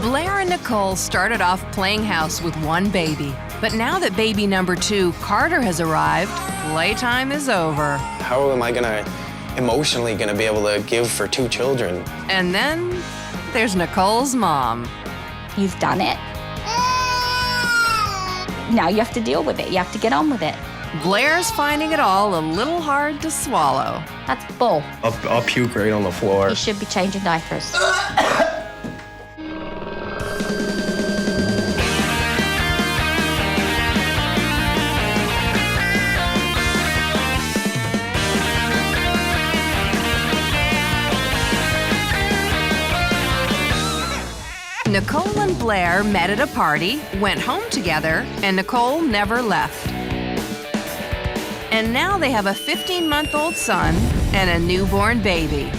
Blair and Nicole started off playing house with one baby. But now that baby number 2, Carter, has arrived, playtime is over. How am I emotionally gonna be able to give for 2 children? And then there's Nicole's mom. You've done it. Now you have to deal with it. You have to get on with it. Blair's finding it all a little hard to swallow. That's bull. I'll puke right on the floor. You should be changing diapers. Nicole and Blair met at a party, went home together, and Nicole never left. And now they have a 15-month-old son and a newborn baby.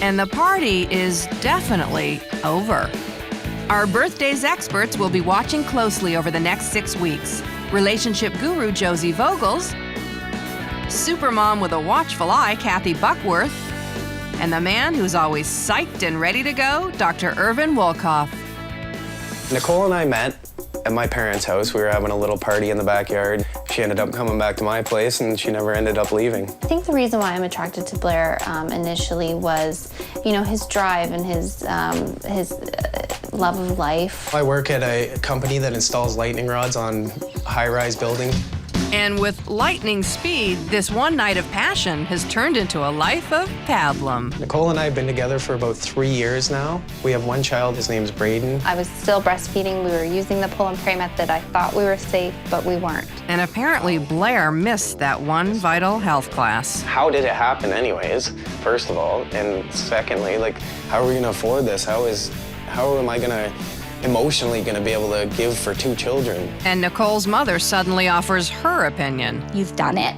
And the party is definitely over. Our birthdays experts will be watching closely over the next 6 weeks. Relationship guru Josie Vogels, supermom with a watchful eye Kathy Buckworth, and the man who's always psyched and ready to go, Dr. Irvin Wolkoff. Nicole and I met at my parents' house. We were having a little party in the backyard. She ended up coming back to my place, and she never ended up leaving. I think the reason why I'm attracted to Blair initially was, you know, his drive and his love of life. I work at a company that installs lightning rods on a high-rise building. And with lightning speed, this one night of passion has turned into a life of pablum. Nicole and I have been together for about 3 years now. We have one child, his name's Braden. I was still breastfeeding. We were using the pull and pray method. I thought we were safe, but we weren't. And apparently Blair missed that one vital health class. How did it happen anyways, first of all? And secondly, like, how are we gonna afford this? How am I emotionally gonna be able to give for 2 children? And Nicole's mother suddenly offers her opinion. You've done it.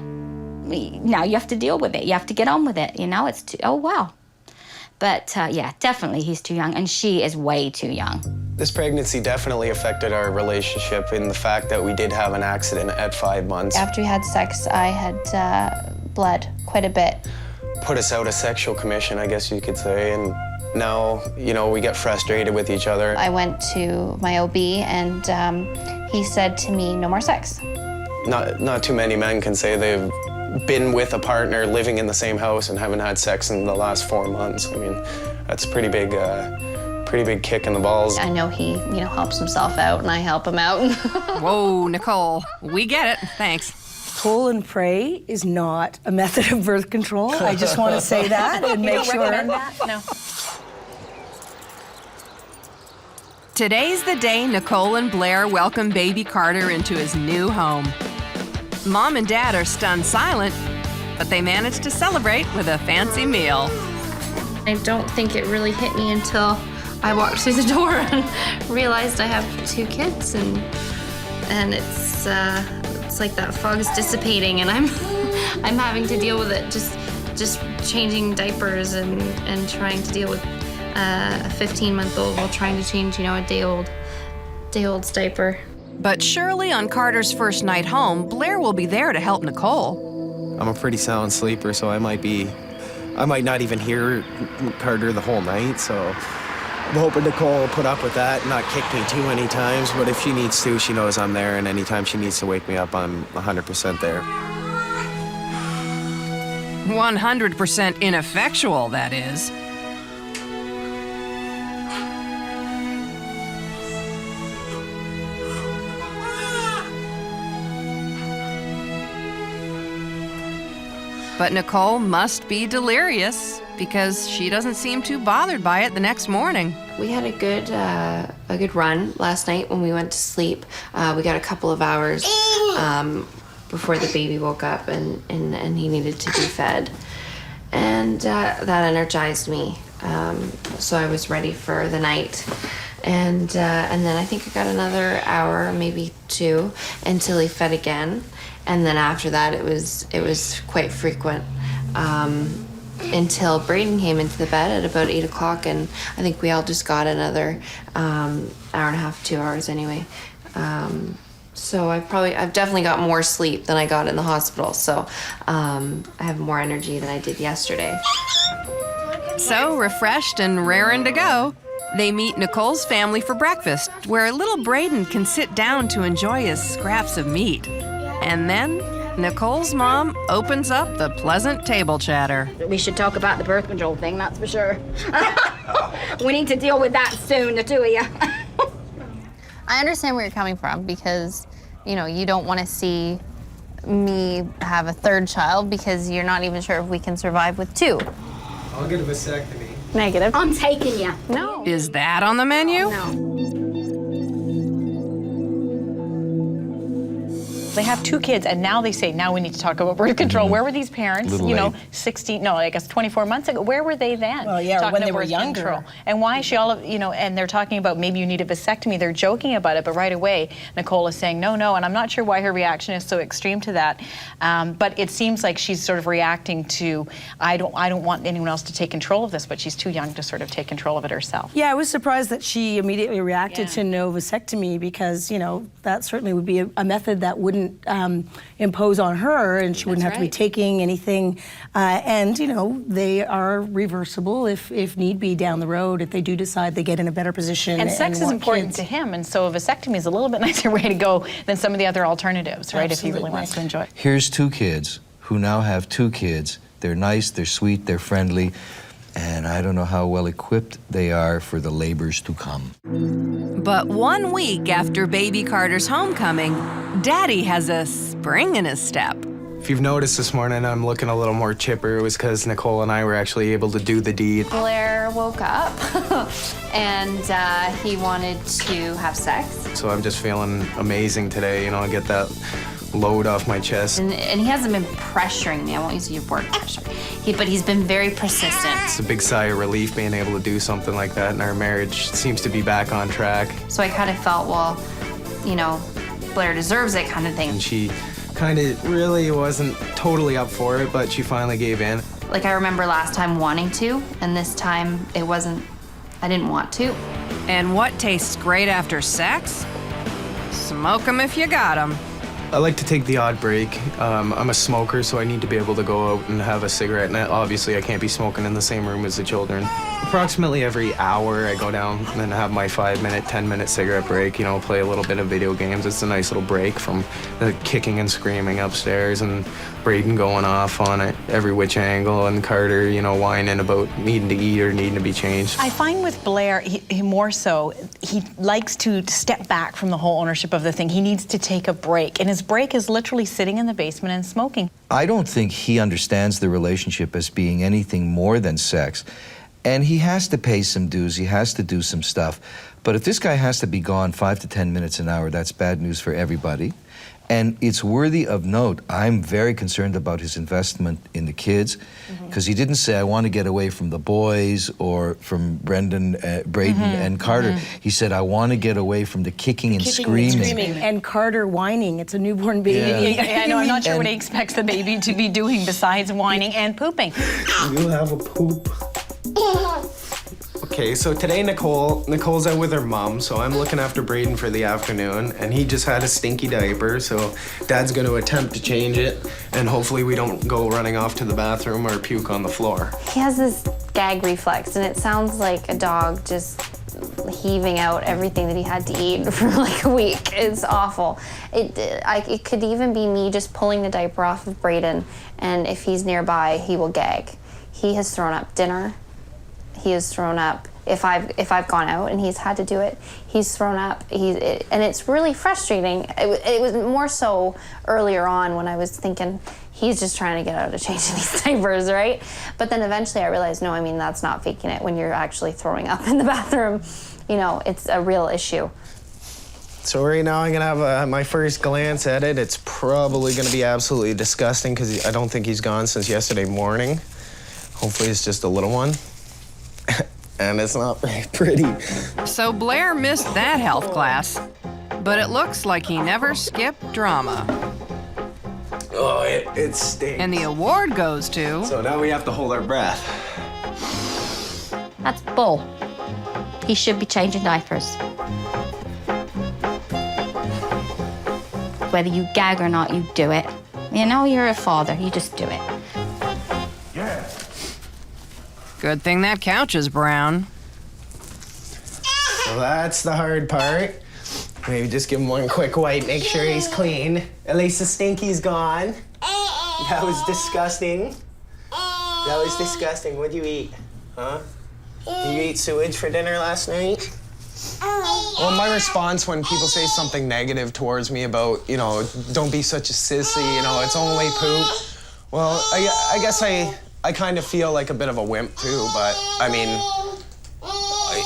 Now you have to deal with it. You have to get on with it. You know, it's too, oh, wow. But yeah, definitely he's too young, and she is way too young. This pregnancy definitely affected our relationship in the fact that we did have an accident at 5 months. After we had sex, I had bled quite a bit. Put us out of sexual commission, I guess you could say, and now, you know, we get frustrated with each other. I went to my OB, and he said to me, no more sex. Not too many men can say they've been with a partner living in the same house and haven't had sex in the last 4 months. I mean, that's a pretty big kick in the balls. I know he, you know, helps himself out, and I help him out. Whoa, Nicole, we get it, thanks. Pull and pray is not a method of birth control. I just want to say that and make sure. Recommend that? No. Today's the day Nicole and Blair welcome baby Carter into his new home. Mom and Dad are stunned silent, but they managed to celebrate with a fancy meal. I don't think it really hit me until I walked through the door and realized I have 2 kids, and it's like that fog's dissipating, and I'm having to deal with it, just changing diapers and trying to deal with a 15-month-old while trying to change, you know, a day-old's diaper. But surely on Carter's first night home, Blair will be there to help Nicole. I'm a pretty sound sleeper, so I might not even hear Carter the whole night, so I'm hoping Nicole will put up with that and not kick me too many times, but if she needs to, she knows I'm there, and anytime she needs to wake me up, I'm 100% there. 100% ineffectual, that is. But Nicole must be delirious because she doesn't seem too bothered by it the next morning. We had a good run last night when we went to sleep. We got a couple of hours before the baby woke up and he needed to be fed. And that energized me. So I was ready for the night. And then I think I got another hour, maybe 2, until he fed again. And then after that, it was quite frequent until Braden came into the bed at about 8 o'clock, and I think we all just got another hour and a half, 2 hours anyway. So I've definitely got more sleep than I got in the hospital. So I have more energy than I did yesterday. So refreshed and raring to go, They meet Nicole's family for breakfast, where little Braden can sit down to enjoy his scraps of meat. And then Nicole's mom opens up the pleasant table chatter. We should talk about the birth control thing, that's for sure. We need to deal with that soon, the two of you. I understand where you're coming from because, you know, you don't want to see me have a third child because you're not even sure if we can survive with two. I'll get a vasectomy. Negative. I'm taking you. No. Is that on the menu? No. They have 2 kids, and now they say, now we need to talk about birth control. Where were these parents, Little you know, late. I guess 24 months ago? Where were they then? Well, yeah, talking when they about were birth younger. control? And why is she all of, you know, and they're talking about maybe you need a vasectomy. They're joking about it, but right away, Nicole is saying, no, and I'm not sure why her reaction is so extreme to that. But it seems like she's sort of reacting to, I don't want anyone else to take control of this, but she's too young to sort of take control of it herself. Yeah, I was surprised that she immediately reacted to no vasectomy because, you know, that certainly would be a method that wouldn't impose on her, and she wouldn't have to be taking anything. And, you know, they are reversible if need be down the road, if they do decide they get in a better position. And sex is want important kids. to him, and so a vasectomy is a little bit nicer way to go than some of the other alternatives, right, if he really wants to enjoy it. Here's 2 kids who now have 2 kids. They're nice, they're sweet, they're friendly, and I don't know how well equipped they are for the labors to come. But 1 week after baby Carter's homecoming, Daddy has a spring in his step. If you've noticed this morning, I'm looking a little more chipper. It was because Nicole and I were actually able to do the deed. Blair woke up and he wanted to have sex. So I'm just feeling amazing today, you know, get that load off my chest. And he hasn't been pressuring me. I won't use the word pressure. But he's been very persistent. It's a big sigh of relief being able to do something like that, and our marriage seems to be back on track. So I kind of felt, well, you know, Blair deserves it kind of thing. And she kind of really wasn't totally up for it, but she finally gave in. Like I remember last time wanting to, and this time it wasn't, I didn't want to. And what tastes great after sex? Smoke 'em if you got 'em. I like to take the odd break. I'm a smoker, so I need to be able to go out and have a cigarette. And obviously, I can't be smoking in the same room as the children. Approximately every hour, I go down and have my 5-minute, 10-minute cigarette break. You know, play a little bit of video games. It's a nice little break from the kicking and screaming upstairs and Braden going off on it every which angle, and Carter, you know, whining about needing to eat or needing to be changed. I find with Blair, he more so, he likes to step back from the whole ownership of the thing. He needs to take a break, and his break is literally sitting in the basement and smoking. I don't think he understands the relationship as being anything more than sex. And he has to pay some dues, he has to do some stuff. But if this guy has to be gone 5 to 10 minutes an hour, that's bad news for everybody. And it's worthy of note, I'm very concerned about his investment in the kids, because he didn't say, I want to get away from the boys or from Braden and Carter. He said, I want to get away from the kicking and screaming. And Carter whining. It's a newborn baby. I know, I'm not sure what he expects the baby to be doing besides whining and pooping. You have a poop. Okay, so today Nicole's out with her mom, so I'm looking after Braden for the afternoon, and he just had a stinky diaper, so Dad's gonna attempt to change it, and hopefully we don't go running off to the bathroom or puke on the floor. He has this gag reflex, and it sounds like a dog just heaving out everything that he had to eat for like a week. It's awful. It could even be me just pulling the diaper off of Braden, and if he's nearby, he will gag. He has thrown up dinner. He has thrown up if I've gone out and he's had to do it. He's thrown up. And it's really frustrating. It was more so earlier on when I was thinking he's just trying to get out of changing these diapers, right? But then eventually I realized, no, I mean that's not faking it. When you're actually throwing up in the bathroom, you know, it's a real issue. So right now I'm gonna have my first glance at it. It's probably gonna be absolutely disgusting because I don't think he's gone since yesterday morning. Hopefully it's just a little one. And it's not very pretty. So Blair missed that health class, but it looks like he never skipped drama. Oh, it stinks. And the award goes to... So now we have to hold our breath. That's bull. He should be changing diapers. Whether you gag or not, you do it. You know you're a father, you just do it. Good thing that couch is brown. that's the hard part. Maybe just give him one quick wipe, make sure he's clean. At least the stinky's gone. That was disgusting. That was disgusting. What'd you eat? Huh? Did you eat sewage for dinner last night? Well, my response when people say something negative towards me about, you know, don't be such a sissy, you know, it's only poop. Well, I guess I kind of feel like a bit of a wimp too, but I mean,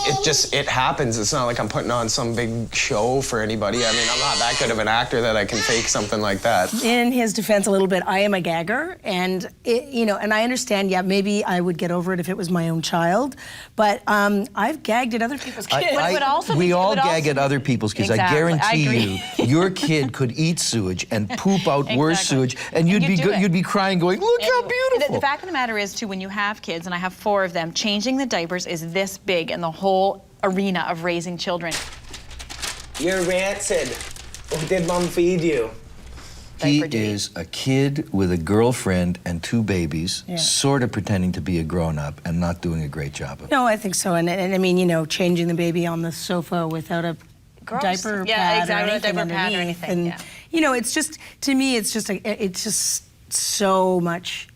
it happens. It's not like I'm putting on some big show for anybody. I mean, I'm not that good of an actor that I can fake something like that. In his defense a little bit, I am a gagger, and you know, and I understand, yeah, maybe I would get over it if it was my own child, but I've gagged at other people's kids. We all gag at other people's kids. Exactly. I guarantee you, your kid could eat sewage and poop out worse sewage, and you'd be crying going, look how beautiful. The fact of the matter is, too, when you have kids, and I have 4 of them, changing the diapers is this big in the whole arena of raising children. You're rancid. What did Mom feed you? He is a kid with a girlfriend and 2 babies, sort of pretending to be a grown-up and not doing a great job of it. No, I think so, and I mean, you know, changing the baby on the sofa without a diaper pad or anything underneath. And you know, it's just, to me, it's just so much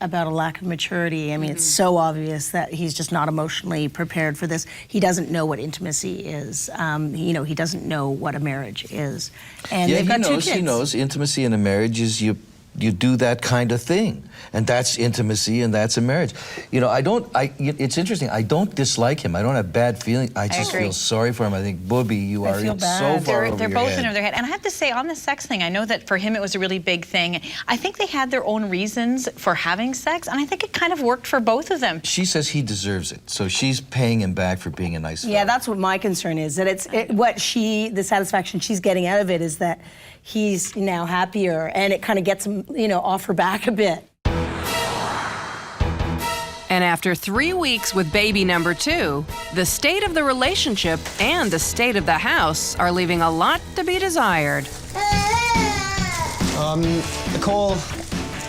about a lack of maturity. I mean, it's so obvious that he's just not emotionally prepared for this. He doesn't know what intimacy is. You know, he doesn't know what a marriage is. And they've got 2 kids. He knows intimacy in a marriage is you do that kind of thing, and that's intimacy, and that's a marriage. You know, it's interesting. I don't dislike him. I don't have bad feelings. I just feel sorry for him. I think, Booby, you are so far over They're your both head. in their head. And I have to say, on the sex thing, I know that for him it was a really big thing. I think they had their own reasons for having sex, and I think it kind of worked for both of them. She says he deserves it, so she's paying him back for being a nice fellow. Yeah, that's what my concern is, that the satisfaction she's getting out of it is that he's now happier, and it kind of gets him, you know, off her back a bit. And after 3 weeks with baby number 2, the state of the relationship and the state of the house are leaving a lot to be desired. Nicole,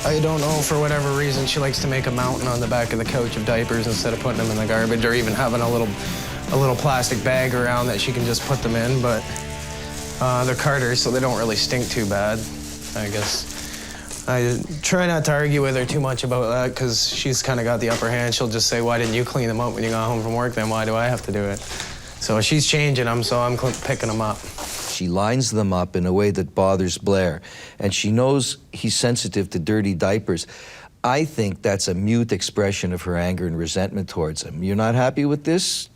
I don't know, for whatever reason, she likes to make a mountain on the back of the couch of diapers instead of putting them in the garbage, or even having a little plastic bag around that she can just put them in, but they're Carters, so they don't really stink too bad, I guess. I try not to argue with her too much about that, because she's kind of got the upper hand. She'll just say, why didn't you clean them up when you got home from work, then why do I have to do it? So she's changing them, so I'm picking them up. She lines them up in a way that bothers Blair, and she knows he's sensitive to dirty diapers. I think that's a mute expression of her anger and resentment towards him. You're not happy with this?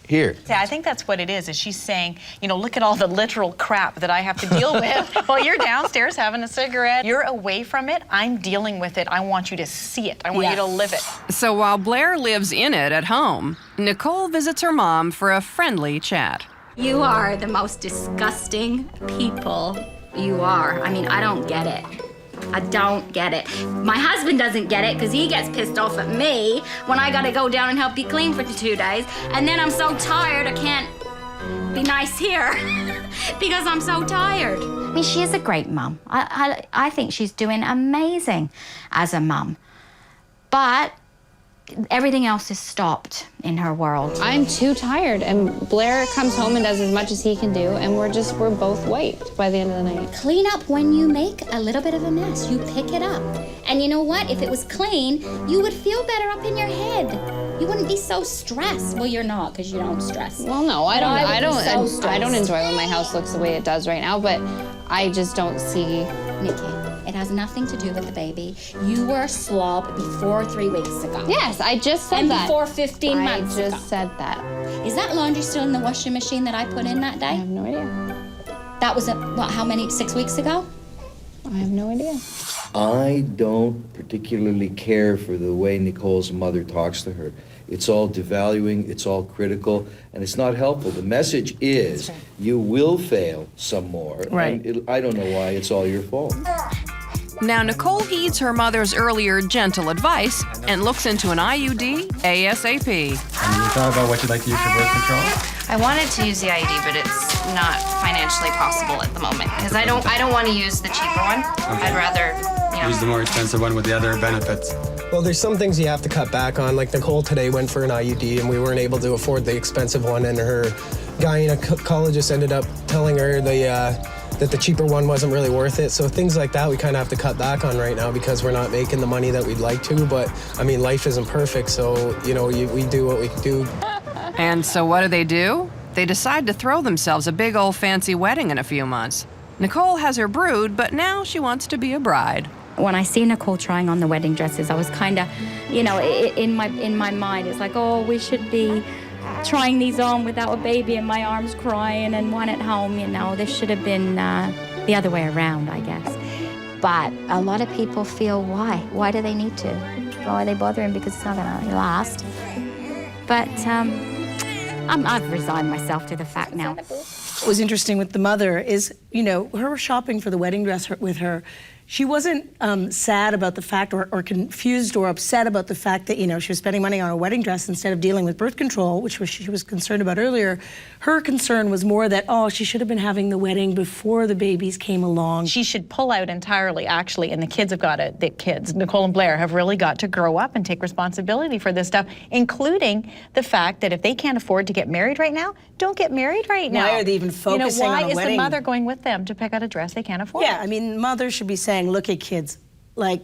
Here. Yeah, I think that's what it is she's saying, you know, look at all the literal crap that I have to deal with while you're downstairs having a cigarette. You're away from it. I'm dealing with it. I want you to see it. I want you to live it. So while Blair lives in it at home, Nicole visits her mom for a friendly chat. You are the most disgusting people. You are. I mean, I don't get it. I don't get it. My husband doesn't get it because he gets pissed off at me when I gotta go down and help you clean for 2 days. And then I'm so tired I can't be nice here because I'm so tired. I mean, she is a great mum. I think she's doing amazing as a mum. But everything else is stopped in her world. I'm too tired, and Blair comes home and does as much as he can do, and we're both wiped by the end of the night. Clean up when you make a little bit of a mess. You pick it up. And you know what? If it was clean, you would feel better up in your head. You wouldn't be so stressed. Well, you're not, because you don't stress. Well, no, I don't enjoy when my house looks the way it does right now, but I just don't see... Nikki, it has nothing to do with the baby. You were a slob before 3 weeks ago. Yes, I just said and that. And before 15 months ago. I just said that. Is that laundry still in the washing machine that I put in that day? I have no idea. That was, how many, 6 weeks ago? I have no idea. I don't particularly care for the way Nicole's mother talks to her. It's all devaluing, it's all critical, and it's not helpful. The message is you will fail some more. Right. And I don't know why it's all your fault. Now, Nicole heeds her mother's earlier gentle advice and looks into an IUD ASAP. And you thought about what you'd like to use for birth control? I wanted to use the IUD, but it's not financially possible at the moment because I don't want to use the cheaper one. Okay. I'd rather, you know, use the more expensive one with the other benefits. Well, there's some things you have to cut back on. Like Nicole today went for an IUD, and we weren't able to afford the expensive one, and her gynecologist ended up telling her that the cheaper one wasn't really worth it. So things like that we kind of have to cut back on right now because we're not making the money that we'd like to. But I mean, life isn't perfect, so you know, we do what we can do. And so what do? They decide to throw themselves a big old fancy wedding in a few months. Nicole has her brood, but now she wants to be a bride. When I see Nicole trying on the wedding dresses, I was kind of, you know, in my mind, it's like, oh, we should be trying these on without a baby in my arms crying and one at home, you know. This should have been the other way around, I guess. But a lot of people feel, why? Why do they need to? Why are they bothering? Because it's not going to last. But I've resigned myself to the fact now. What was interesting with the mother is, you know, her shopping for the wedding dress with her, she wasn't sad about the fact or confused or upset about the fact that, you know, she was spending money on a wedding dress instead of dealing with birth control, which she was concerned about earlier. Her concern was more that, oh, she should have been having the wedding before the babies came along. She should pull out entirely, actually, and the kids have got to, Nicole and Blair have really got to grow up and take responsibility for this stuff, including the fact that if they can't afford to get married right now, don't get married right now. Why are they even focusing on a wedding? Why is the mother going with them to pick out a dress they can't afford? Yeah, I mean, mother should be saying, look at kids, like,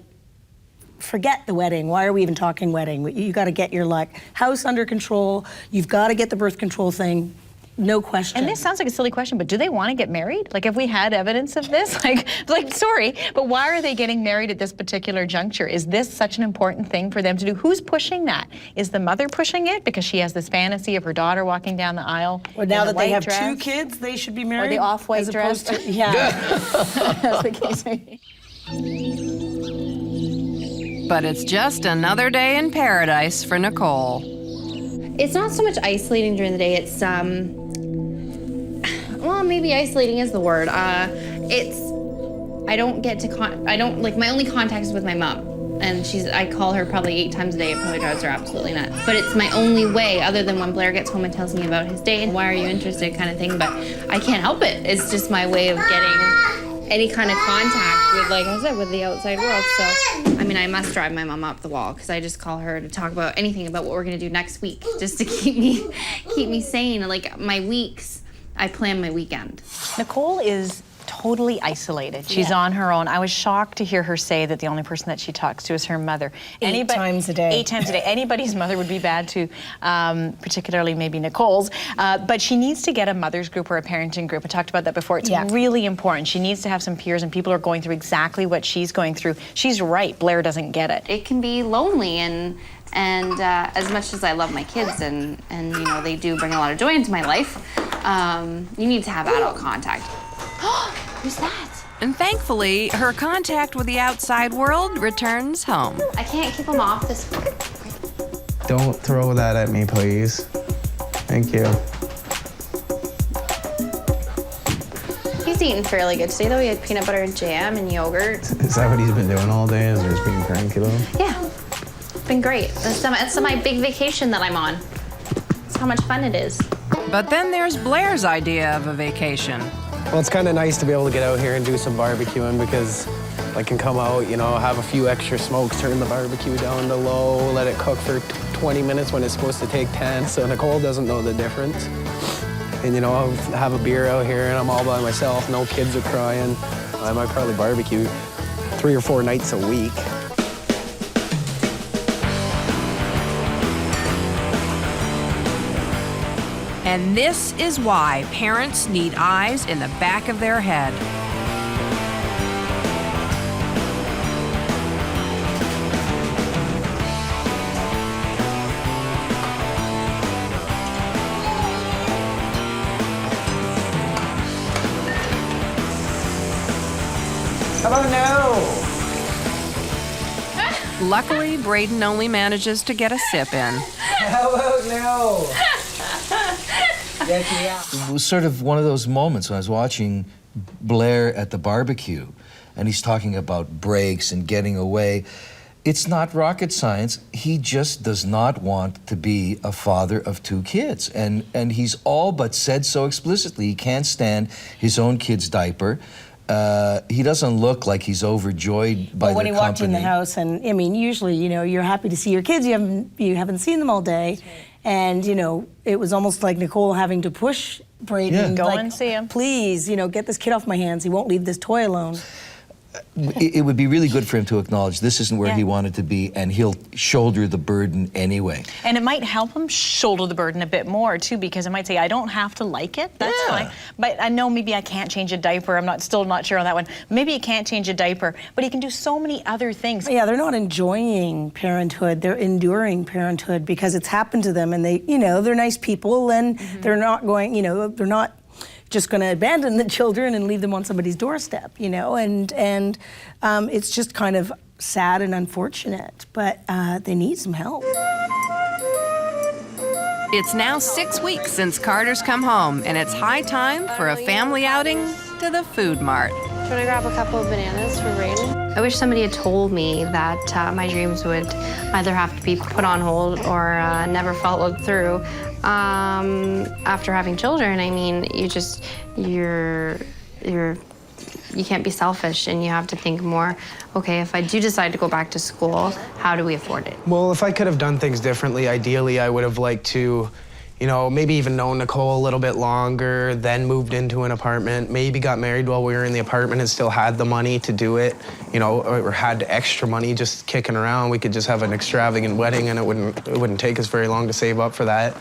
forget the wedding. Why are we even talking wedding? You got to get your house under control. You've got to get the birth control thing. No question. And this sounds like a silly question, but do they want to get married? Like, if we had evidence of this, like, sorry, but why are they getting married at this particular juncture? Is this such an important thing for them to do? Who's pushing that? Is the mother pushing it because she has this fantasy of her daughter walking down the aisle? Or now that they have dress? 2 kids, they should be married? Or the off-white dress? Yeah. That's the case. But it's just another day in paradise for Nicole. It's not so much isolating during the day, it's, well, maybe isolating is the word. I don't get to, my only contact is with my mom. And I call her probably 8 times a day. It probably drives her absolutely nuts. But it's my only way, other than when Blair gets home and tells me about his day and why are you interested kind of thing. But I can't help it. It's just my way of getting any kind of contact with, like I said, with the outside world. So, I mean, I must drive my mom up the wall because I just call her to talk about anything about what we're gonna do next week, just to keep me sane. Like my weeks, I plan my weekend. Nicole is totally isolated. She's on her own. I was shocked to hear her say that the only person that she talks to is her mother. 8 times a day. 8 times a day. Anybody's mother would be bad too, particularly maybe Nicole's. But she needs to get a mother's group or a parenting group. I talked about that before. It's really important. She needs to have some peers and people who are going through exactly what she's going through. She's right. Blair doesn't get it. It can be lonely and as much as I love my kids and you know, they do bring a lot of joy into my life, you need to have adult contact. Who's that? And thankfully, her contact with the outside world returns home. I can't keep him off this one. Don't throw that at me, please. Thank you. He's eating fairly good today, though. He had peanut butter and jam and yogurt. Is that what he's been doing all day? Is just being cranky though? Yeah, it's been great. It's my big vacation that I'm on. That's how much fun it is. But then there's Blair's idea of a vacation. Well, it's kind of nice to be able to get out here and do some barbecuing because I can come out, you know, have a few extra smokes, turn the barbecue down to low, let it cook for 20 minutes when it's supposed to take 10. So Nicole doesn't know the difference. And, you know, I'll have a beer out here and I'm all by myself. No kids are crying. I might probably barbecue 3 or 4 nights a week. And this is why parents need eyes in the back of their head. How about no? Luckily, Braden only manages to get a sip in. How about no? It was sort of one of those moments when I was watching Blair at the barbecue and he's talking about breaks and getting away. It's not rocket science. He just does not want to be a father of 2 kids. And he's all but said so explicitly. He can't stand his own kid's diaper. He doesn't look like he's overjoyed by their company. When he walked in the house, and I mean, usually, you know, you're happy to see your kids. You haven't seen them all day, And, you know, it was almost like Nicole having to push Braden. Go like, and see him. Please, you know, get this kid off my hands. He won't leave this toy alone. It would be really good for him to acknowledge this isn't where he wanted to be, and he'll shoulder the burden anyway. And it might help him shoulder the burden a bit more too, because it might say, I don't have to like it, that's fine. But I know maybe I can't change a diaper. I'm still not sure on that one. Maybe he can't change a diaper, but he can do so many other things. Yeah, they're not enjoying parenthood. They're enduring parenthood because it's happened to them, and they, you know, they're nice people, and they're not going, you know, they're not just going to abandon the children and leave them on somebody's doorstep, you know, and it's just kind of sad and unfortunate, but they need some help. It's now 6 weeks since Carter's come home, and it's high time for a family outing to the food mart. Should I grab a couple of bananas for Braden? I wish somebody had told me that my dreams would either have to be put on hold or never followed through. After having children, I mean, you can't be selfish, and you have to think more, okay, if I do decide to go back to school, how do we afford it? Well, if I could have done things differently, ideally I would have liked to, you know, maybe even known Nicole a little bit longer, then moved into an apartment, maybe got married while we were in the apartment and still had the money to do it, you know, or had extra money just kicking around. We could just have an extravagant wedding, and it wouldn't take us very long to save up for that.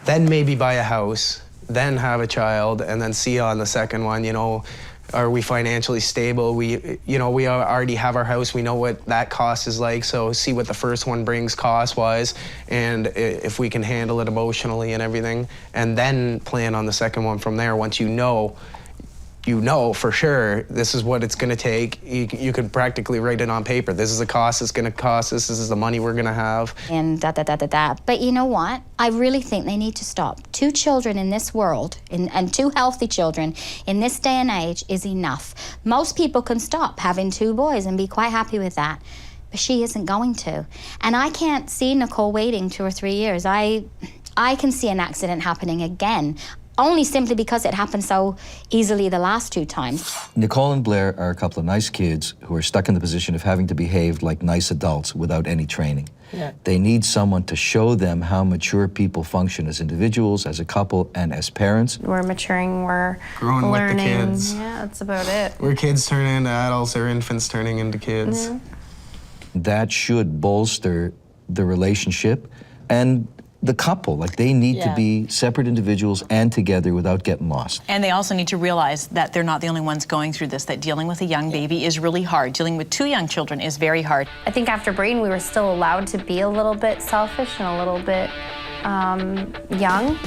Then maybe buy a house, then have a child, and then see on the second one, you know, are we financially stable? We already have our house. We know what that cost is like, so see what the first one brings cost-wise, and if we can handle it emotionally and everything, and then plan on the second one from there. Once you know for sure this is what it's going to take, you could practically write it on paper. This is the cost it's going to cost us. This is the money we're going to have. And da-da-da-da-da. But you know what? I really think they need to stop. 2 children in this world, and 2 healthy children in this day and age is enough. Most people can stop having 2 boys and be quite happy with that. But she isn't going to. And I can't see Nicole waiting 2 or 3 years. I can see an accident happening again. Only simply because it happened so easily the last 2 times. Nicole and Blair are a couple of nice kids who are stuck in the position of having to behave like nice adults without any training. Yeah. They need someone to show them how mature people function as individuals, as a couple, and as parents. We're maturing, we're growing learning. With the kids. Yeah, that's about it. We're kids turning into adults, or infants turning into kids. That should bolster the relationship and the couple. Like, they need to be separate individuals and together without getting lost. And they also need to realize that they're not the only ones going through this, that dealing with a young baby is really hard. Dealing with 2 young children is very hard. I think after Braden, we were still allowed to be a little bit selfish and a little bit young.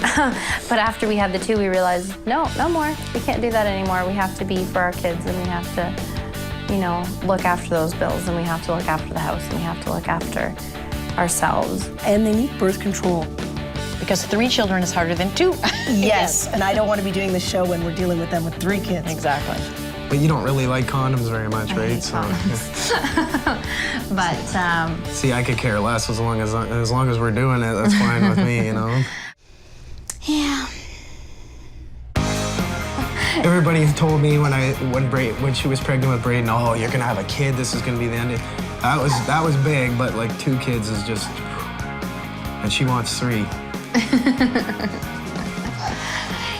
But after we had the 2, we realized, no more. We can't do that anymore. We have to be for our kids, and we have to, you know, look after those bills, and we have to look after the house, and we have to look after ourselves. And they need birth control. Because 3 children is harder than 2. Yes, and I don't want to be doing the show when we're dealing with them with 3 kids. Exactly. But you don't really like condoms very much, right? So, But see, I could care less as long as we're doing it. That's fine with me, you know. Yeah. Everybody told me when she was pregnant with Braden, oh, you're gonna have a kid. This is gonna be the end. That was big, but like 2 kids is just, and she wants 3.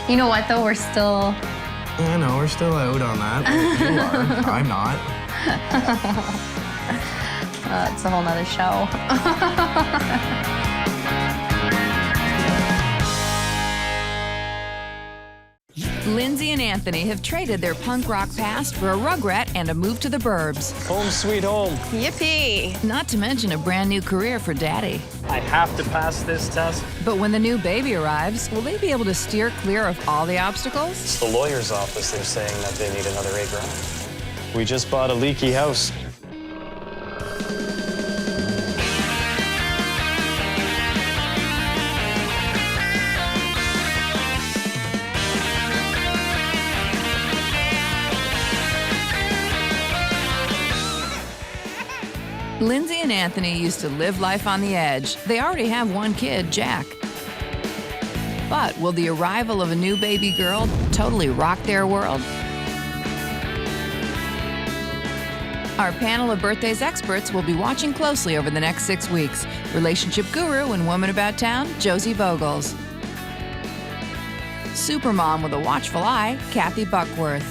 you know what, though? We're still... I know, we're still out on that. You are. I'm not. It's a whole nother show. Lindsay and Anthony have traded their punk rock past for a Rugrat and a move to the burbs. Home sweet home. Yippee! Not to mention a brand new career for Daddy. I have to pass this test. But when the new baby arrives, will they be able to steer clear of all the obstacles? It's the lawyer's office. They're saying that they need another acre. We just bought a leaky house. Lindsay and Anthony used to live life on the edge. They already have 1 kid, Jack. But will the arrival of a new baby girl totally rock their world? Our panel of birthdays experts will be watching closely over the next 6 weeks. Relationship guru and woman about town, Josie Vogels. Supermom with a watchful eye, Kathy Buckworth.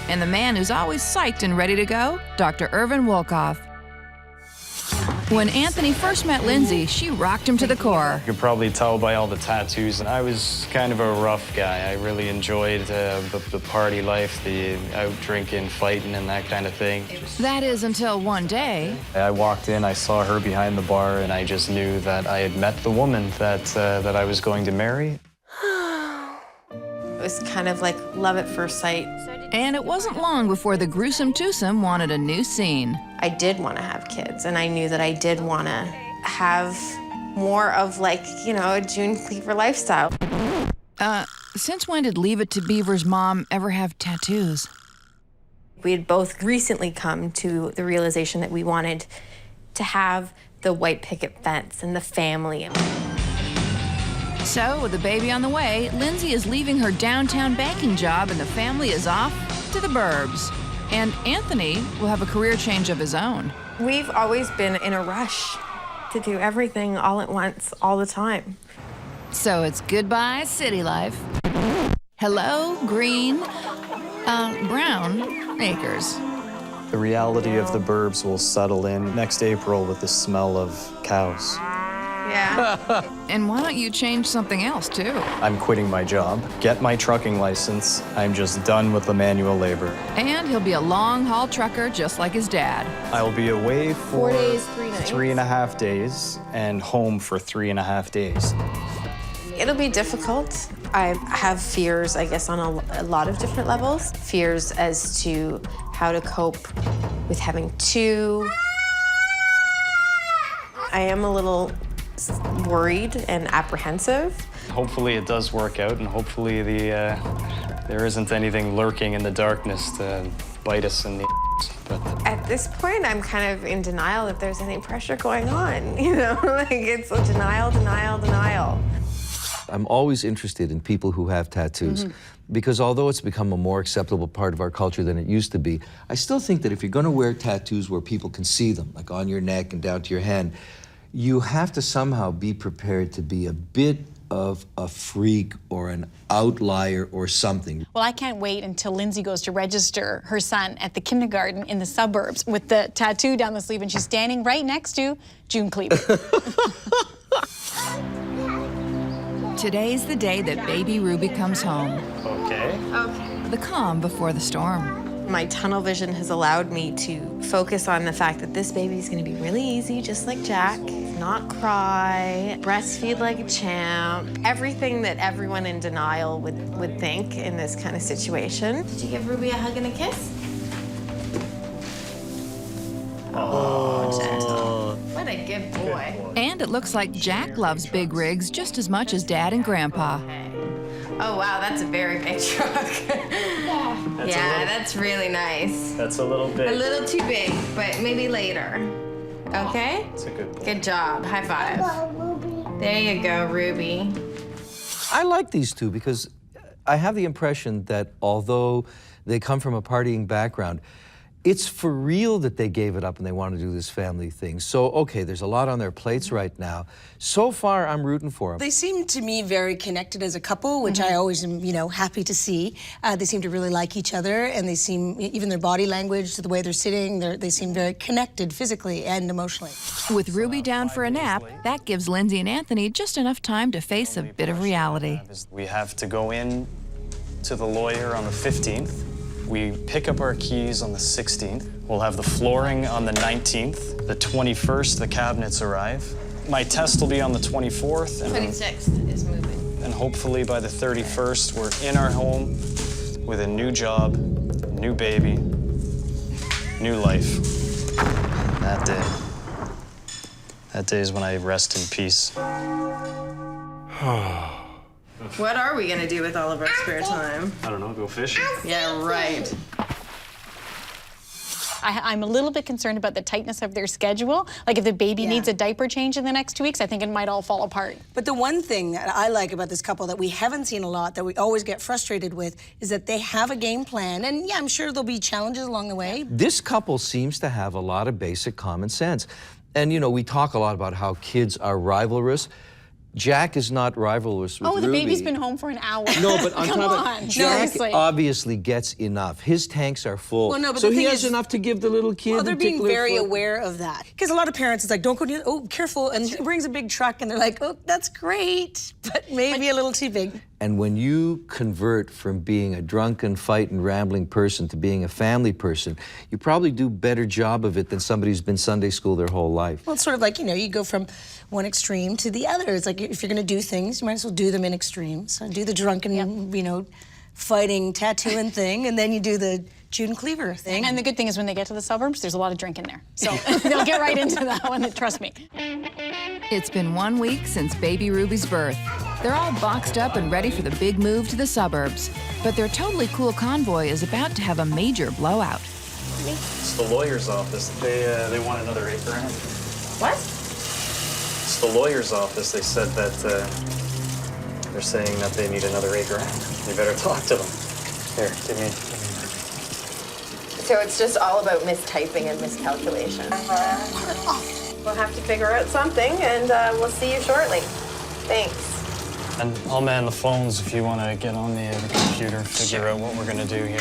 And the man who's always psyched and ready to go, Dr. Irvin Wolkoff. When Anthony first met Lindsay, she rocked him to the core. You could probably tell by all the tattoos. I was kind of a rough guy. I really enjoyed the party life, the out drinking, fighting, and that kind of thing. That is until one day. I walked in, I saw her behind the bar, and I just knew that I had met the woman that I was going to marry. It was kind of like love at first sight. And it wasn't long before the gruesome twosome wanted a new scene. I did want to have kids, and I knew that I did want to have more of, like, you know, a June Cleaver lifestyle. Since when did Leave It to Beaver's mom ever have tattoos? We had both recently come to the realization that we wanted to have the white picket fence and the family. So, with the baby on the way, Lindsay is leaving her downtown banking job and the family is off to the burbs. And Anthony will have a career change of his own. We've always been in a rush to do everything all at once, all the time. So it's goodbye city life. Hello, green, brown acres. The reality of the burbs will settle in next April with the smell of cows. Yeah. And why don't you change something else, too? I'm quitting my job, get my trucking license. I'm just done with the manual labor. And he'll be a long-haul trucker just like his dad. I'll be away for 4 days, 3 nights. 3.5 days and home for 3.5 days. It'll be difficult. I have fears, I guess, on a lot of different levels. Fears as to how to cope with having two. I am a little worried and apprehensive. Hopefully it does work out, and hopefully there isn't anything lurking in the darkness to bite us in the but At this point, I'm kind of in denial that there's any pressure going on, you know? Like, it's a denial, denial, denial. I'm always interested in people who have tattoos because although it's become a more acceptable part of our culture than it used to be, I still think that if you're going to wear tattoos where people can see them, like on your neck and down to your hand, you have to somehow be prepared to be a bit of a freak or an outlier or something. Well, I can't wait until Lindsay goes to register her son at the kindergarten in the suburbs with the tattoo down the sleeve, and she's standing right next to June Cleaver. Today's the day that baby Ruby comes home. okay. Okay. The calm before the storm. My tunnel vision has allowed me to focus on the fact that this baby's gonna be really easy, just like Jack. Not cry, breastfeed like a champ. Everything that everyone in denial would think in this kind of situation. Did you give Ruby a hug and a kiss? Oh, gentle. What a good boy. And it looks like Jack loves big rigs just as much as Dad and Grandpa. Oh, wow, that's a very big truck. That's really nice. That's a little big. A little too big, but maybe later. Okay? That's a good boy. Good job. High five. There you go, Ruby. I like these two because I have the impression that although they come from a partying background, it's for real that they gave it up and they want to do this family thing. So, okay, there's a lot on their plates right now. So far, I'm rooting for them. They seem to me very connected as a couple, which I always am, happy to see. They seem to really like each other, and they seem, even their body language, the way they're sitting, they seem very connected physically and emotionally. With Ruby down for a nap, that gives Lindsay and Anthony just enough time to face a bit of reality. We have to go in to the lawyer on the 15th. We pick up our keys on the 16th. We'll have the flooring on the 19th. The 21st, the cabinets arrive. My test will be on the 24th. And 26th is moving. And hopefully by the 31st, we're in our home with a new job, new baby, new life. That day is when I rest in peace. What are we gonna do with all of our spare time? I don't know, go fishing? Yeah, right. I'm a little bit concerned about the tightness of their schedule. Like if the baby needs a diaper change in the next 2 weeks, I think it might all fall apart. But the one thing that I like about this couple that we haven't seen a lot, that we always get frustrated with, is that they have a game plan. And yeah, I'm sure there'll be challenges along the way. This couple seems to have a lot of basic common sense. And, you know, we talk a lot about how kids are rivalrous. Jack is not rivalrous with Oh, the Ruby. baby's been home for an hour. No, but on Come top on. of Jack Seriously. obviously gets enough. His tanks are full. Well, no, but so the he thing has is- enough to give the little kid. Well, they're and being tickle her very foot. aware of that. Because a lot of parents, it's like, don't go near, oh, careful. And he brings a big truck and they're like, oh, that's great, but maybe a little too big. And when you convert from being a drunken, fighting, rambling person to being a family person, you probably do a better job of it than somebody who's been Sunday school their whole life. Well, it's sort of like, you know, you go from one extreme to the other. It's like if you're going to do things, you might as well do them in extremes. So do the drunken, you know, fighting, tattooing thing, and then you do the June Cleaver thing. And the good thing is when they get to the suburbs, there's a lot of drink in there. So they'll get right into that one, trust me. It's been 1 week since baby Ruby's birth. They're all boxed up and ready for the big move to the suburbs. But their totally cool convoy is about to have a major blowout. It's the lawyer's office. They want another $8 grand. What? It's the lawyer's office. They said that they're saying that they need another $8 grand. You better talk to them. Here, give me. So it's just all about mistyping and miscalculation. We'll have to figure out something, and we'll see you shortly. Thanks. And I'll man the phones if you want to get on the computer, figure out what we're going to do here.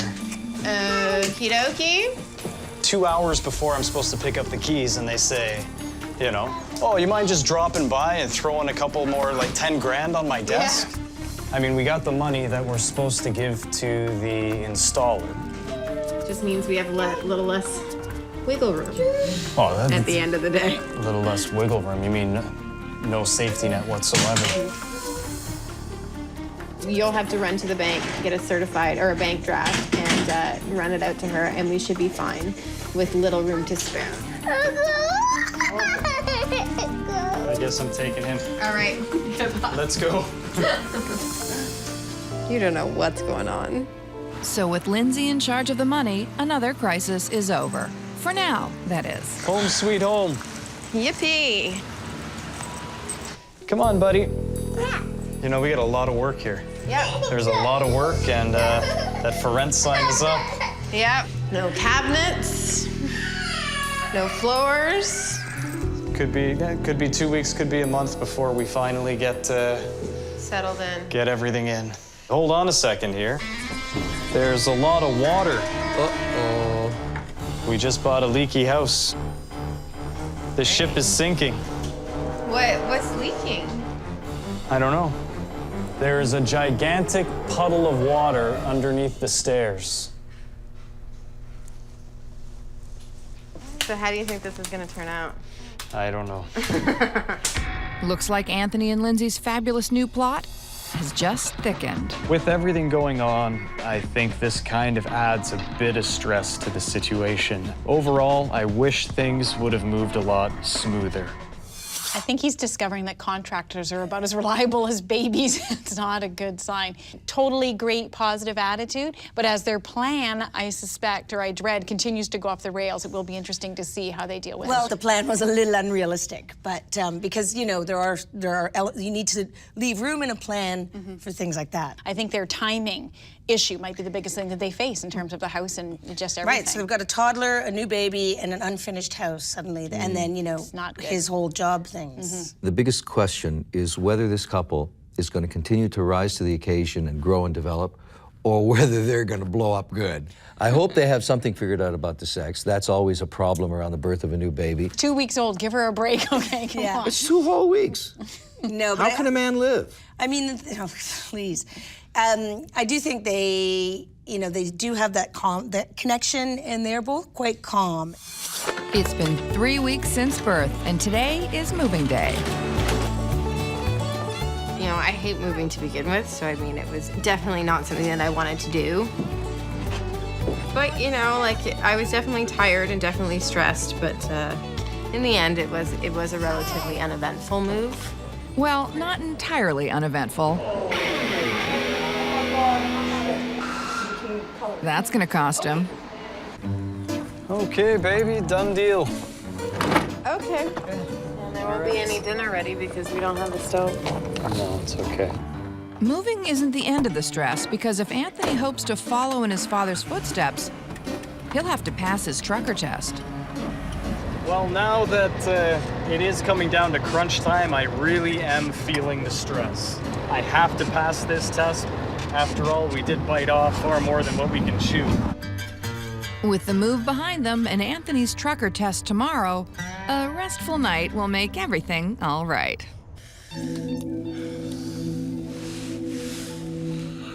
Okie dokie. 2 hours before I'm supposed to pick up the keys, and they say, you know, oh, you mind just dropping by and throwing a couple more, like 10 grand on my desk? Yeah. I mean, we got the money that we're supposed to give to the installer. Just means we have a little less wiggle room Oh, at the end of the day. A little less wiggle room. You mean no safety net whatsoever? You'll have to run to the bank, get a certified or a bank draft, and run it out to her, and we should be fine with little room to spare. I guess I'm taking him. All right. Let's go. You don't know what's going on. So with Lindsay in charge of the money, another crisis is over. For now, that is. Home sweet home. Yippee. Come on, buddy. You know, we got a lot of work here. Yep. There's a lot of work, and that for rent sign is up. Yep. No cabinets. No floors. Could be 2 weeks, could be a month before we finally get Settled in. get everything in. Hold on a second here. There's a lot of water. Uh-oh. We just bought a leaky house. The ship is sinking. What's leaking? I don't know. There is a gigantic puddle of water underneath the stairs. So how do you think this is going to turn out? I don't know. Looks like Anthony and Lindsay's fabulous new plot has just thickened. With everything going on, I think this kind of adds a bit of stress to the situation. Overall, I wish things would have moved a lot smoother. I think he's discovering that contractors are about as reliable as babies. It's not a good sign. Totally great positive attitude, but as their plan, I suspect, or I dread, continues to go off the rails, it will be interesting to see how they deal with Well, it. the plan was a little unrealistic, but because, you know, you need to leave room in a plan for things like that. I think their timing issue might be the biggest thing that they face in terms of the house and just everything. Right, so they've got a toddler, a new baby, and an unfinished house suddenly, and then, you know, his whole job things. The biggest question is whether this couple is going to continue to rise to the occasion and grow and develop, or whether they're going to blow up good. I hope they have something figured out about the sex. That's always a problem around the birth of a new baby. 2 weeks old, give her a break, okay? Come on. It's 2 whole weeks. No, but How can a man live? I mean, oh, please. I do think they do have that connection, and they're both quite calm. It's been 3 weeks since birth, and today is moving day. You know, I hate moving to begin with, so I mean, it was definitely not something that I wanted to do. But, you know, like, I was definitely tired and definitely stressed, but in the end, it was a relatively uneventful move. Well, not entirely uneventful. That's gonna cost him. Okay, baby, done deal. Okay. And there won't be any dinner ready because we don't have the stove. No, it's okay. Moving isn't the end of the stress, because if Anthony hopes to follow in his father's footsteps, he'll have to pass his trucker test. Well, now that it is coming down to crunch time, I really am feeling the stress. I have to pass this test. After all, we did bite off far more than what we can chew. With the move behind them and Anthony's trucker test tomorrow, a restful night will make everything all right. Are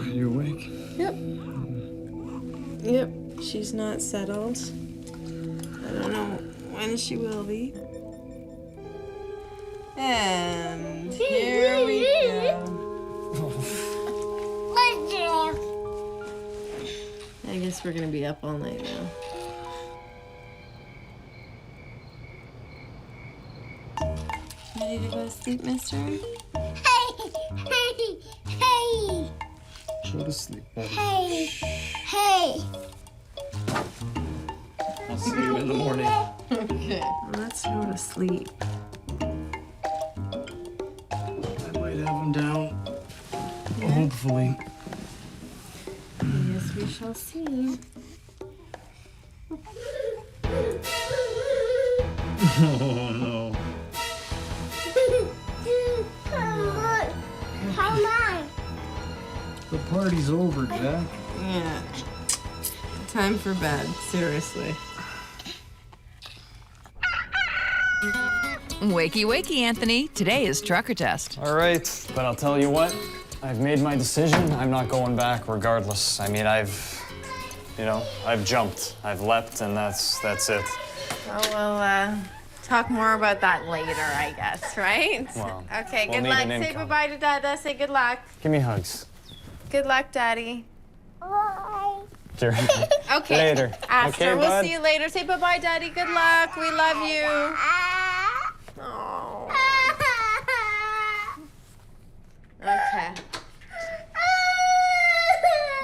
you awake? Yep. Yep. She's not settled. I don't know when she will be. And here we go. I guess we're gonna be up all night now. Ready to go to sleep, mister? Hey! Go to sleep, buddy. Hey! I'll see you in the morning. Okay. Let's go to sleep. I might have him down. Hopefully. Yes, we shall see. Oh, no. How long? The party's over, Jack. Yeah. Time for bed, seriously. Wakey, wakey, Anthony. Today is trucker test. All right, but I'll tell you what. I've made my decision. I'm not going back regardless. I mean, I've jumped. I've leapt, and that's it. Oh, well, talk more about that later, I guess, right? Well, okay, we'll good need luck. an Say income. bye-bye to Dada. Say good luck. Give me hugs. Good luck, Daddy. Sure. Okay. Later. After. Okay, we'll bud. see you later. Say bye-bye, Daddy. Good luck. We love you. Oh. Okay.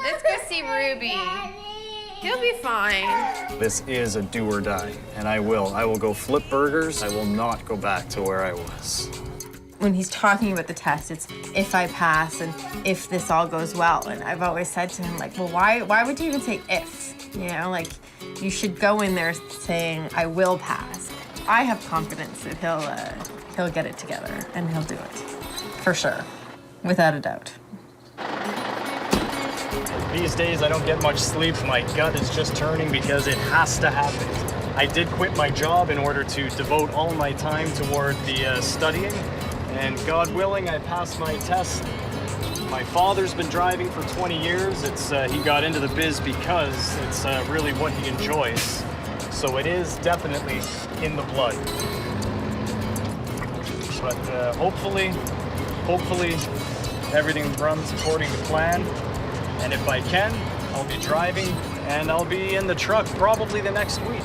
Let's go see Ruby. He'll be fine. This is a do or die, and I will go flip burgers. I will not go back to where I was. When he's talking about the test, it's if I pass and if this all goes well. And I've always said to him, like, well, why would you even say if? You know, like, you should go in there saying, I will pass. I have confidence that he'll get it together and he'll do it. For sure. Without a doubt. These days, I don't get much sleep. My gut is just turning because it has to happen. I did quit my job in order to devote all my time toward the studying. And God willing, I passed my test. My father's been driving for 20 years. He got into the biz because it's really what he enjoys. So it is definitely in the blood. But hopefully, everything runs according to plan. And if I can, I'll be driving and I'll be in the truck probably the next week.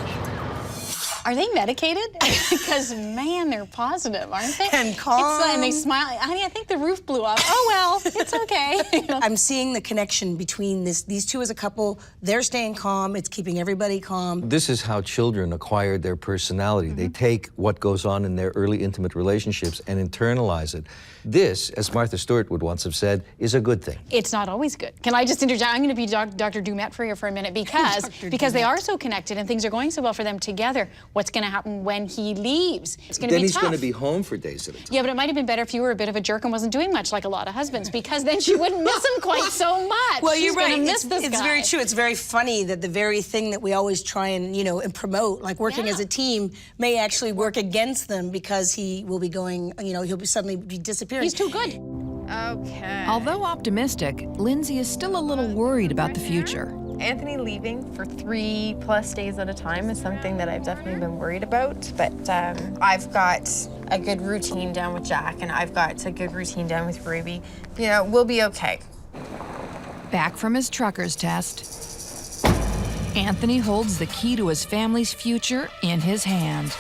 Are they medicated? Because, man, they're positive, aren't they? And calm. And they smile. Honey, I think the roof blew off. Oh, well, it's okay. You know? I'm seeing the connection between these two as a couple. They're staying calm. It's keeping everybody calm. This is how children acquire their personality. They take what goes on in their early intimate relationships and internalize it. This, as Martha Stewart would once have said, is a good thing. It's not always good. Can I just interject? I'm going to be Dr. Dumet for you for a minute because they are so connected and things are going so well for them together. What's going to happen when he leaves? It's going to be tough. Then he's going to be home for days at a time. Yeah, but it might have been better if you were a bit of a jerk and wasn't doing much like a lot of husbands, because then she wouldn't miss him quite so much. Well, She's you're right. gonna miss this It's guy. very true. It's very funny that the very thing that we always try and, and promote, like working as a team, may actually work against them because he will be going, he'll be suddenly be disappearing. He's too good. Okay. Although optimistic, Lindsay is still a little worried about the future. Anthony leaving for 3+ days at a time is something that I've definitely been worried about, but I've got a good routine down with Jack, and I've got a good routine down with Ruby. We'll be okay. Back from his trucker's test, Anthony holds the key to his family's future in his hand.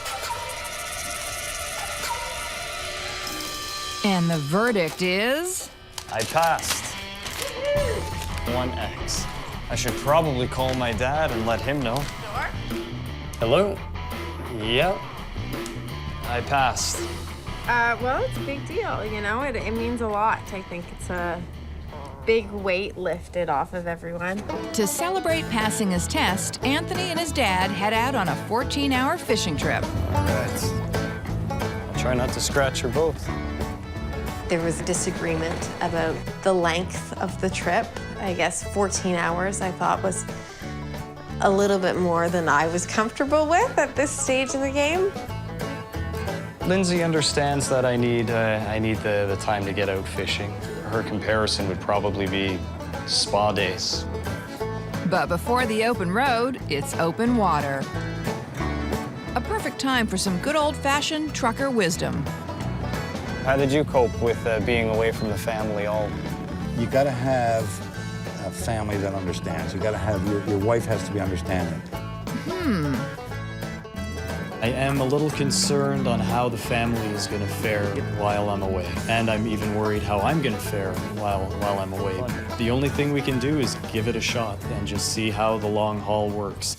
And the verdict is... I passed. 1X. I should probably call my dad and let him know. Hello? Yep. I passed. Well, it's a big deal, you know? It means a lot. I think it's a big weight lifted off of everyone. To celebrate passing his test, Anthony and his dad head out on a 14-hour fishing trip. All right. I'll try not to scratch your boat. There was a disagreement about the length of the trip. I guess 14 hours I thought was a little bit more than I was comfortable with at this stage of the game. Lindsay understands that I need the time to get out fishing. Her comparison would probably be spa days. But before the open road, it's open water. A perfect time for some good old-fashioned trucker wisdom. How did you cope with being away from the family all? You gotta have a family that understands. You gotta have, your wife has to be understanding. I am a little concerned on how the family is going to fare while I'm away. And I'm even worried how I'm going to fare while I'm away. The only thing we can do is give it a shot and just see how the long haul works.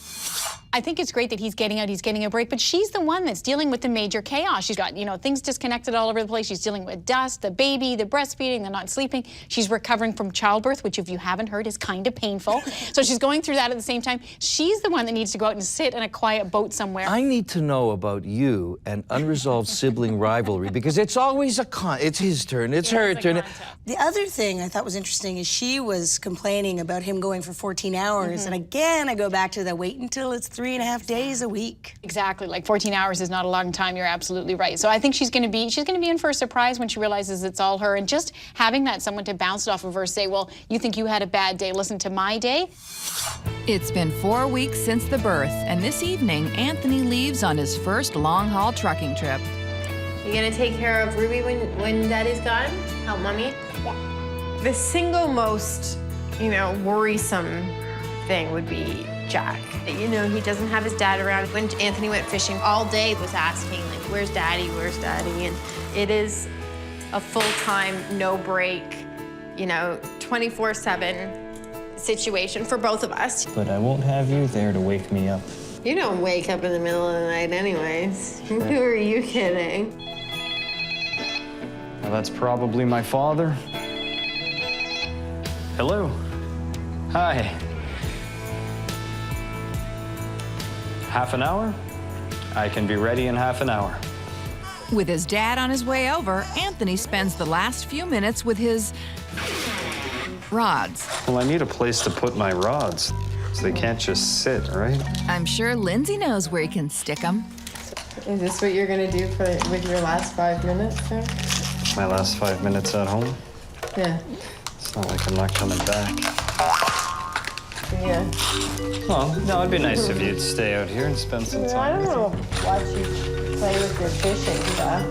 I think it's great that he's getting out, he's getting a break, but she's the one that's dealing with the major chaos. She's got, you know, things disconnected all over the place. She's dealing with dust, the baby, the breastfeeding, the not sleeping. She's recovering from childbirth, which if you haven't heard is kind of painful. So she's going through that at the same time. She's the one that needs to go out and sit in a quiet boat somewhere. I need to know about you and unresolved sibling rivalry, because it's always it's his turn, it's her turn. The other thing I thought was interesting is she was complaining about him going for 14 hours. And again, I go back to the wait until it's 3.5 days a week. Exactly, like 14 hours is not a long time, you're absolutely right. So I think she's gonna be in for a surprise when she realizes it's all her, and just having that someone to bounce it off of her, say, well, you think you had a bad day, listen to my day. It's been 4 weeks since the birth, and this evening, Anthony leaves on his first long-haul trucking trip. You gonna take care of Ruby when Daddy's gone? Help Mommy? Yeah. The single most, you know, worrisome thing would be Jack. You know, he doesn't have his dad around. When Anthony went fishing all day, he was asking, like, where's Daddy, where's Daddy? And it is a full-time, no break, you know, 24/7 situation for both of us. But I won't have you there to wake me up. You don't wake up in the middle of the night anyways. Who are you kidding? Well, that's probably my father. Hello. Hi. Half an hour? I can be ready in half an hour. With his dad on his way over, Anthony spends the last few minutes with his rods. Well, I need a place to put my rods, so they can't just sit, right? I'm sure Lindsay knows where he can stick them. Is this what you're gonna do with your last 5 minutes, sir? My last 5 minutes at home? Yeah. It's not like I'm not coming back. Yeah. Well, no, it'd be nice if you'd stay out here and spend some time. I don't know. Watch you play with your fishing stuff.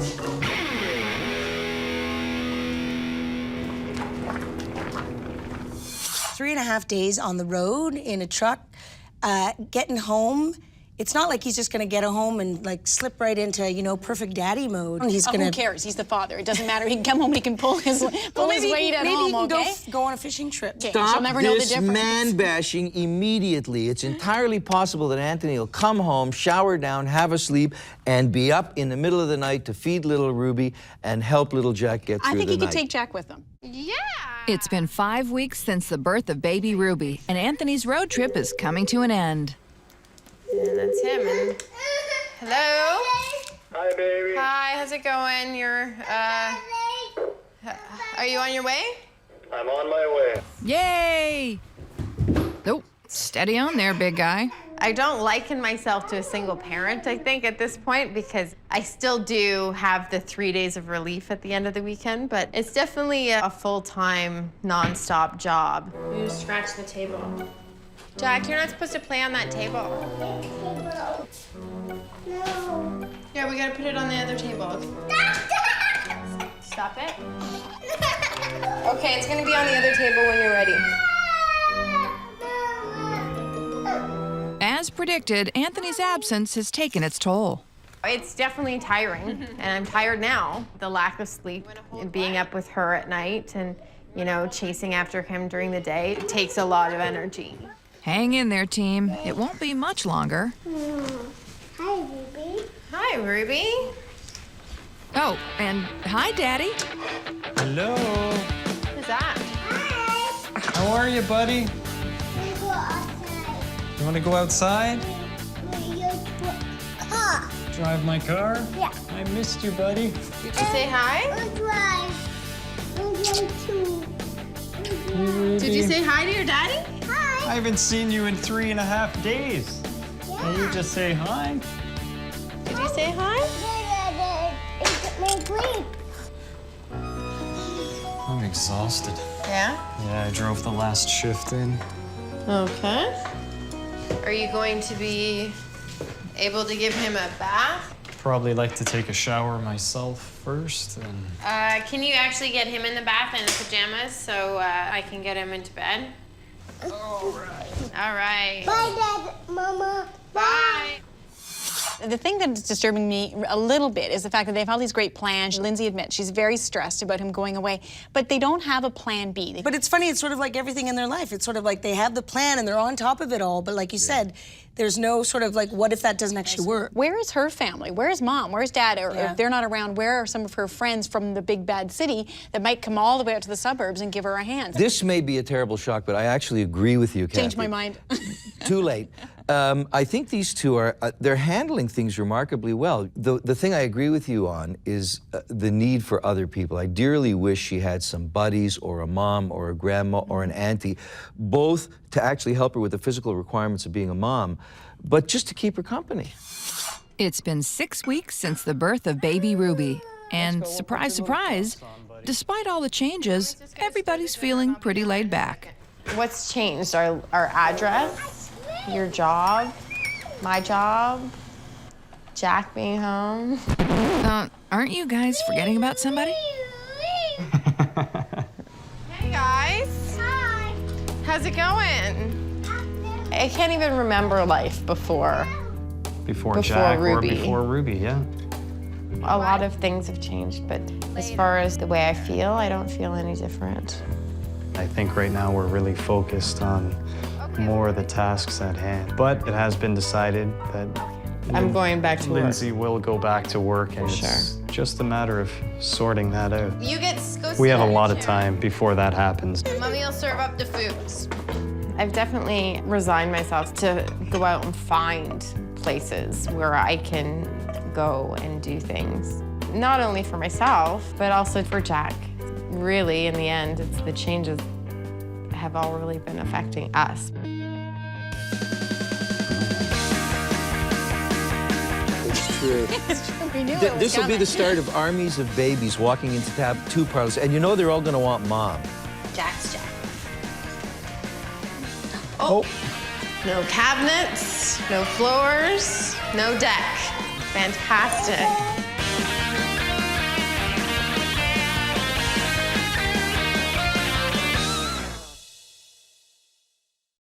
3.5 days on the road in a truck, getting home. It's not like he's just going to get home and like slip right into, you know, perfect daddy mode. He's going to. Who cares? He's the father. It doesn't matter. He can come home. He can pull his weight at home. Maybe he can okay? go on a fishing trip. Stop She'll never know the this difference. man-bashing immediately. It's entirely possible that Anthony will come home, shower down, have a sleep, and be up in the middle of the night to feed little Ruby and help little Jack get through the night. I think he could take Jack with him. Yeah. It's been 5 weeks since the birth of baby Ruby, and Anthony's road trip is coming to an end. And that's him. And hello. Hi, baby. Hi, how's it going? Are you on your way? I'm on my way. Yay! Oh, steady on there, big guy. I don't liken myself to a single parent, I think, at this point, because I still do have the 3 days of relief at the end of the weekend, but it's definitely a full-time, non-stop job. You scratch the table. Jack, you're not supposed to play on that table. No. Yeah, we gotta put it on the other table. Stop it. Okay, it's gonna be on the other table when you're ready. As predicted, Anthony's absence has taken its toll. It's definitely tiring, and I'm tired now. The lack of sleep, and being up with her at night, and, you know, chasing after him during the day, it takes a lot of energy. Hang in there, team. It won't be much longer. Hi, Ruby. Oh, and hi, Daddy. Hello. Who's that? How are you, buddy? You want to go outside? Drive my car? Yeah. I missed you, buddy. Did you say hi? Did you say hi to your daddy? Hi. I haven't seen you in 3.5 days. Yeah. Can you just say hi? Did you say hi? I'm exhausted. Yeah? Yeah, I drove the last shift in. Okay. Are you going to be able to give him a bath? Probably like to take a shower myself first. And Can you actually get him in the bath in his pajamas so I can get him into bed? All right. Bye, Dad, Mama. Bye. The thing that's disturbing me a little bit is the fact that they've all these great plans. Lindsay admits she's very stressed about him going away, but they don't have a plan B. But it's funny, it's sort of like everything in their life. It's sort of like they have the plan and they're on top of it all, but like you said, there's no sort of like, what if that doesn't actually work? Where is her family? Where's Mom? Where's Dad? Or if they're not around, where are some of her friends from the big bad city that might come all the way out to the suburbs and give her a hand? This may be a terrible shock, but I actually agree with you, Kathy. Change my mind. Too late. I think these two are, they're handling things remarkably well. The thing I agree with you on is the need for other people. I dearly wish she had some buddies or a mom or a grandma or an auntie, both to actually help her with the physical requirements of being a mom, but just to keep her company. It's been 6 weeks since the birth of baby Ruby. And surprise, surprise, despite all the changes, everybody's feeling pretty laid back. What's changed? Our address, your job, my job, Jack being home. Aren't you guys forgetting about somebody? Hey guys. Hi. How's it going? I can't even remember life before Jack Ruby. or before Ruby, yeah. A lot of things have changed, but as far as the way I feel, I don't feel any different. I think right now we're really focused on more of the tasks at hand. But it has been decided that I'm going back to work. Lindsay will go back to work, and it's just a matter of sorting that out. You get go We have a sit lot in of the chair. time before that happens. Mommy will serve up the foods. I've definitely resigned myself to go out and find places where I can go and do things. Not only for myself, but also for Jack. Really, in the end, it's the changes have all really been affecting us. It's true. It's true. We knew it was This will be coming. the start of armies of babies walking into tattoo parlors, and you know they're all going to want Mom. Jack's Jack. Oh, no cabinets, no floors, no deck. Fantastic.